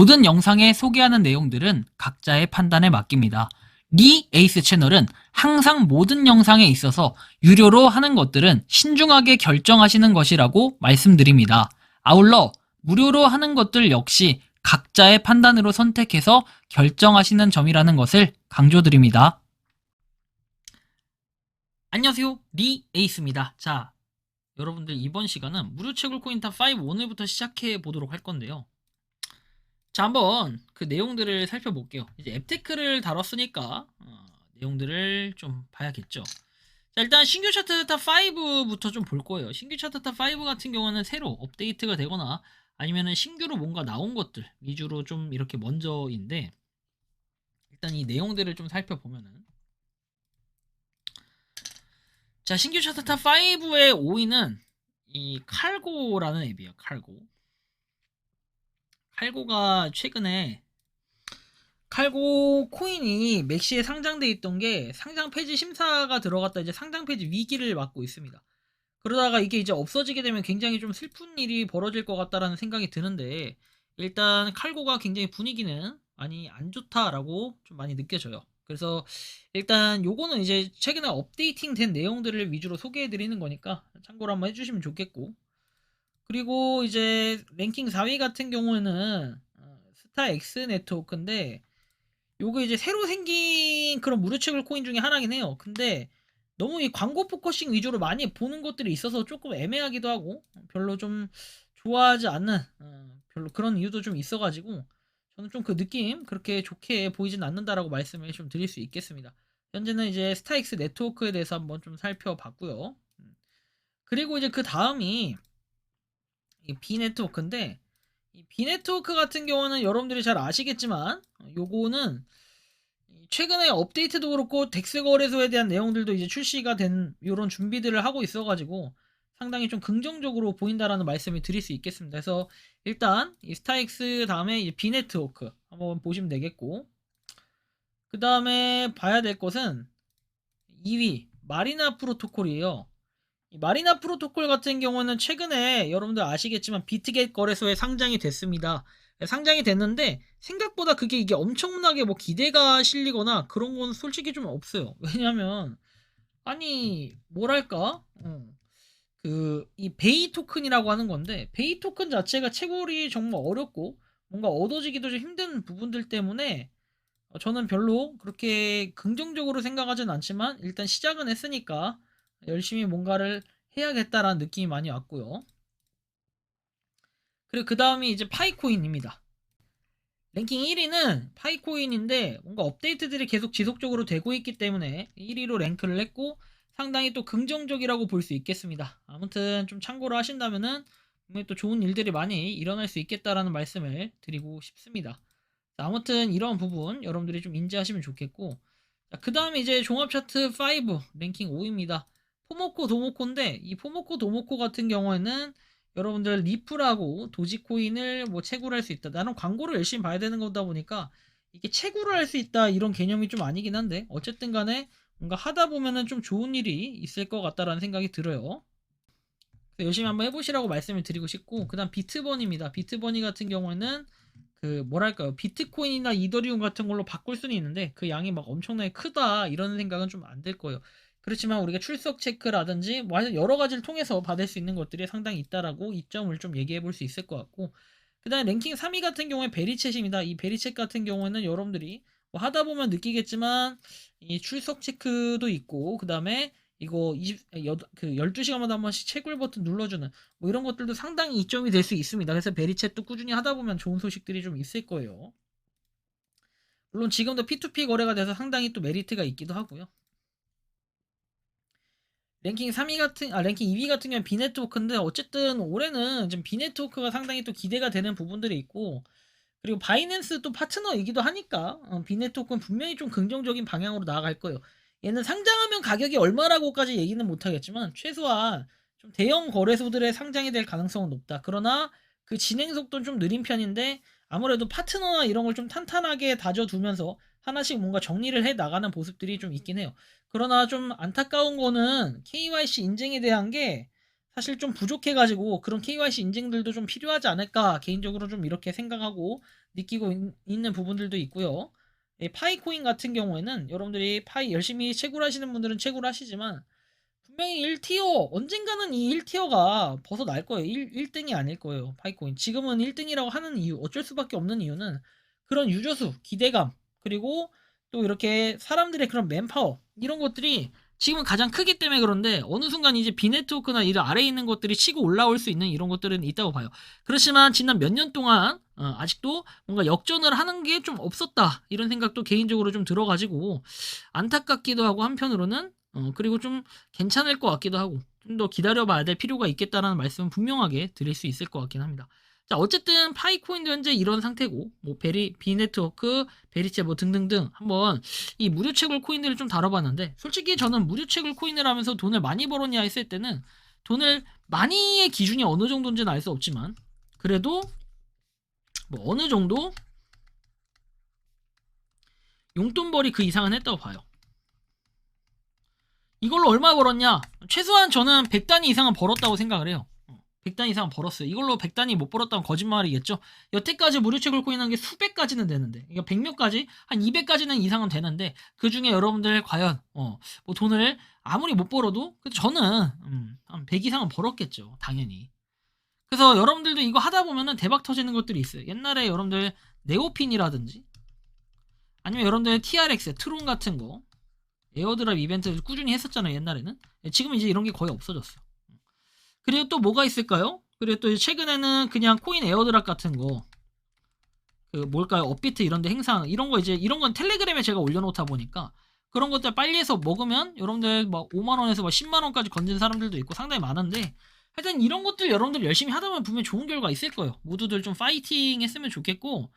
모든 영상에 소개하는 내용들은 각자의 판단에 맡깁니다. 리 에이스 채널은 항상 모든 영상에 있어서 유료로 하는 것들은 신중하게 결정하시는 것이라고 말씀드립니다. 아울러 무료로 하는 것들 역시 각자의 판단으로 선택해서 결정하시는 점이라는 것을 강조드립니다. 안녕하세요, 리 에이스입니다. 자, 여러분들 이번 시간은 무료 채굴 코인탑 5 오늘부터 시작해 보도록 할 건데요. 자, 한번 그 내용들을 살펴볼게요. 이제 앱테크를 다뤘으니까 내용들을 좀 봐야겠죠. 자, 일단 신규 차트 탑 5부터 좀 볼 거예요. 신규 차트 탑 5 같은 경우는 새로 업데이트가 되거나 아니면은 신규로 뭔가 나온 것들 위주로 좀 이렇게 먼저인데, 일단 이 내용들을 좀 살펴보면은, 자, 신규 차트 탑 5의 5위는 이 칼고라는 앱이에요. 칼고가 최근에 칼고 코인이 맥시에 상장돼 있던 게 상장 폐지 심사가 들어갔다 이제 상장 폐지 위기를 맞고 있습니다. 그러다가 이게 이제 없어지게 되면 굉장히 좀 슬픈 일이 벌어질 것 같다라는 생각이 드는데, 일단 칼고가 굉장히 분위기는 많이 안 좋다라고 좀 많이 느껴져요. 그래서 일단 요거는 이제 최근에 업데이팅 된 내용들을 위주로 소개해 드리는 거니까 참고로 한번 해주시면 좋겠고, 그리고 이제 랭킹 4위 같은 경우에는 스타 X 네트워크인데, 요거 이제 새로 생긴 그런 무료 채굴 코인 중에 하나긴 해요. 근데 너무 이 광고 포커싱 위주로 많이 보는 것들이 있어서 조금 애매하기도 하고 별로 좀 좋아하지 않는 별로 그런 이유도 좀 있어가지고 저는 좀 그 느낌 그렇게 좋게 보이진 않는다라고 말씀을 좀 드릴 수 있겠습니다. 현재는 이제 스타엑스 네트워크에 대해서 한번 좀 살펴봤고요. 그리고 이제 그 다음이 이 B 네트워크인데, 이 B 네트워크 같은 경우는 여러분들이 잘 아시겠지만 요거는 최근에 업데이트도 그렇고 덱스 거래소에 대한 내용들도 이제 출시가 된 이런 준비들을 하고 있어가지고 상당히 좀 긍정적으로 보인다라는 말씀을 드릴 수 있겠습니다. 그래서 일단 이 스타엑스 다음에 이제 비네트워크 한번 보시면 되겠고, 그 다음에 봐야 될 것은 2위 마리나 프로토콜이에요. 이 마리나 프로토콜 같은 경우는 최근에 여러분들 아시겠지만 비트겟 거래소에 상장이 됐습니다. 상장이 됐는데 생각보다 그게 이게 엄청나게 뭐 기대가 실리거나 그런 건 솔직히 좀 없어요. 왜냐면 아니 뭐랄까 그 이 베이 토큰이라고 하는 건데, 베이 토큰 자체가 채굴이 정말 어렵고 뭔가 얻어지기도 좀 힘든 부분들 때문에 저는 별로 그렇게 긍정적으로 생각하진 않지만 일단 시작은 했으니까 열심히 뭔가를 해야겠다라는 느낌이 많이 왔고요. 그리고 그 다음이 이제 파이코인입니다. 랭킹 1위는 파이코인인데 뭔가 업데이트들이 계속 지속적으로 되고 있기 때문에 1위로 랭크를 했고 상당히 또 긍정적이라고 볼 수 있겠습니다. 아무튼 좀 참고로 하신다면은 분명히 또 좋은 일들이 많이 일어날 수 있겠다라는 말씀을 드리고 싶습니다. 아무튼 이런 부분 여러분들이 좀 인지하시면 좋겠고, 그 다음에 이제 종합 차트 5 랭킹 5위입니다. 포모코 도모코인데, 이 포모코 도모코 같은 경우에는 여러분들 리플하고 도지코인을 뭐 채굴할 수 있다. 나는 광고를 열심히 봐야 되는 거다 보니까 이게 채굴을 할 수 있다 이런 개념이 좀 아니긴 한데, 어쨌든 간에 뭔가 하다 보면은 좀 좋은 일이 있을 것 같다라는 생각이 들어요. 열심히 한번 해보시라고 말씀을 드리고 싶고, 그 다음 비트버니입니다. 비트버니 같은 경우에는 그 뭐랄까요, 비트코인이나 이더리움 같은 걸로 바꿀 수는 있는데 그 양이 막 엄청나게 크다 이런 생각은 좀 안 될 거예요. 그렇지만 우리가 출석 체크라든지 뭐 하여튼 여러 가지를 통해서 받을 수 있는 것들이 상당히 있다라고 이점을 좀 얘기해 볼 수 있을 것 같고, 그 다음에 랭킹 3위 같은 경우에 베리챗입니다. 이 베리챗 같은 경우에는 여러분들이 뭐 하다 보면 느끼겠지만 이 출석 체크도 있고, 그 다음에 이거 12시간마다 한 번씩 채굴 버튼 눌러주는 뭐 이런 것들도 상당히 이점이 될 수 있습니다. 그래서 베리챗도 꾸준히 하다 보면 좋은 소식들이 좀 있을 거예요. 물론 지금도 P2P 거래가 돼서 상당히 또 메리트가 있기도 하고요. 랭킹 2위 같은 경우는 비네트워크인데, 어쨌든 올해는 좀 비네트워크가 상당히 또 기대가 되는 부분들이 있고, 그리고 바이낸스 또 파트너이기도 하니까 비네트워크는 분명히 좀 긍정적인 방향으로 나아갈 거예요. 얘는 상장하면 가격이 얼마라고까지 얘기는 못하겠지만 최소한 좀 대형 거래소들의 상장이 될 가능성은 높다. 그러나 그 진행 속도는 좀 느린 편인데 아무래도 파트너나 이런 걸 좀 탄탄하게 다져두면서 하나씩 뭔가 정리를 해 나가는 모습들이 좀 있긴 해요. 그러나 좀 안타까운 거는 KYC 인증에 대한 게 사실 좀 부족해가지고 그런 KYC 인증들도 좀 필요하지 않을까 개인적으로 좀 이렇게 생각하고 느끼고 있는 부분들도 있고요. 파이코인 같은 경우에는 여러분들이 파이 열심히 채굴 하시는 분들은 채굴 하시지만 분명히 1티어 언젠가는 이 1티어가 벗어날 거예요. 1등이 아닐 거예요. 파이코인 지금은 1등이라고 하는 이유 어쩔 수밖에 없는 이유는 그런 유저수 기대감 그리고 또 이렇게 사람들의 그런 맨파워 이런 것들이 지금은 가장 크기 때문에 그런데 어느 순간 이제 비네트워크나 이런 아래에 있는 것들이 치고 올라올 수 있는 이런 것들은 있다고 봐요. 그렇지만 지난 몇 년 동안 아직도 뭔가 역전을 하는 게 좀 없었다 이런 생각도 개인적으로 좀 들어가지고 안타깝기도 하고 한편으로는 그리고 좀 괜찮을 것 같기도 하고 좀 더 기다려봐야 될 필요가 있겠다라는 말씀은 분명하게 드릴 수 있을 것 같긴 합니다. 자, 어쨌든 파이코인도 현재 이런 상태고 뭐 비네트워크, 베리체 뭐 등등등 한번 이 무료 채굴 코인들을 좀 다뤄봤는데 솔직히 저는 무료 채굴 코인을 하면서 돈을 많이 벌었냐 했을 때는 돈을 많이의 기준이 어느 정도인지는 알 수 없지만 그래도 뭐 어느 정도 용돈벌이 그 이상은 했다고 봐요. 이걸로 얼마 벌었냐? 최소한 저는 100단위 이상은 벌었다고 생각을 해요. 100단위 이상은 벌었어요. 이걸로 100단위 못 벌었다면 거짓말이겠죠? 여태까지 무료 채굴 코인 한 게 수백 가지는 되는데, 그러니까 100몇 가지? 한 200가지는 이상은 되는데, 그 중에 여러분들 과연, 뭐 돈을 아무리 못 벌어도, 저는, 한 100 이상은 벌었겠죠. 당연히. 그래서 여러분들도 이거 하다 보면은 대박 터지는 것들이 있어요. 옛날에 여러분들 네오핀이라든지, 아니면 여러분들 TRX, 트론 같은 거, 에어드랍 이벤트 꾸준히 했었잖아요. 옛날에는. 지금 이제 이런 게 거의 없어졌어. 그리고 또 뭐가 있을까요? 그리고 또 최근에는 그냥 코인 에어드랍 같은 거, 그 뭘까요? 업비트 이런데 행사 이런 거 이제 이런 건 텔레그램에 제가 올려놓다 보니까 그런 것들 빨리 해서 먹으면 여러분들 막 5만 원에서 막 10만 원까지 건진 사람들도 있고 상당히 많은데 하여튼 이런 것들 여러분들 열심히 하다 보면 분명 좋은 결과 있을 거예요. 모두들 좀 파이팅 했으면 좋겠고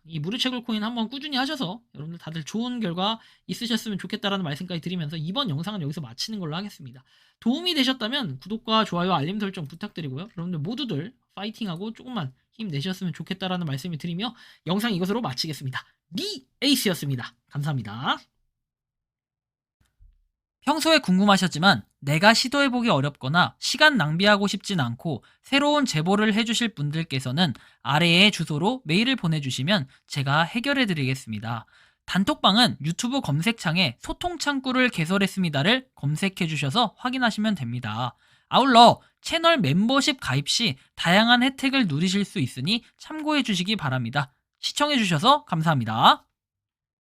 이 무료 채굴 코인 한번 꾸준히 하셔서 여러분들 다들 좋은 결과 있으셨으면 좋겠다라는 말씀까지 드리면서 이번 영상은 여기서 마치는 걸로 하겠습니다. 도움이 되셨다면 구독과 좋아요 알림 설정 부탁드리고요. 여러분들 모두들 파이팅하고 조금만 힘내셨으면 좋겠다라는 말씀을 드리며 영상 이것으로 마치겠습니다. 리 에이스였습니다. 감사합니다. 평소에 궁금하셨지만 내가 시도해보기 어렵거나 시간 낭비하고 싶진 않고 새로운 제보를 해주실 분들께서는 아래의 주소로 메일을 보내주시면 제가 해결해드리겠습니다. 단톡방은 유튜브 검색창에 소통창구를 개설했습니다를 검색해주셔서 확인하시면 됩니다. 아울러 채널 멤버십 가입 시 다양한 혜택을 누리실 수 있으니 참고해주시기 바랍니다. 시청해주셔서 감사합니다.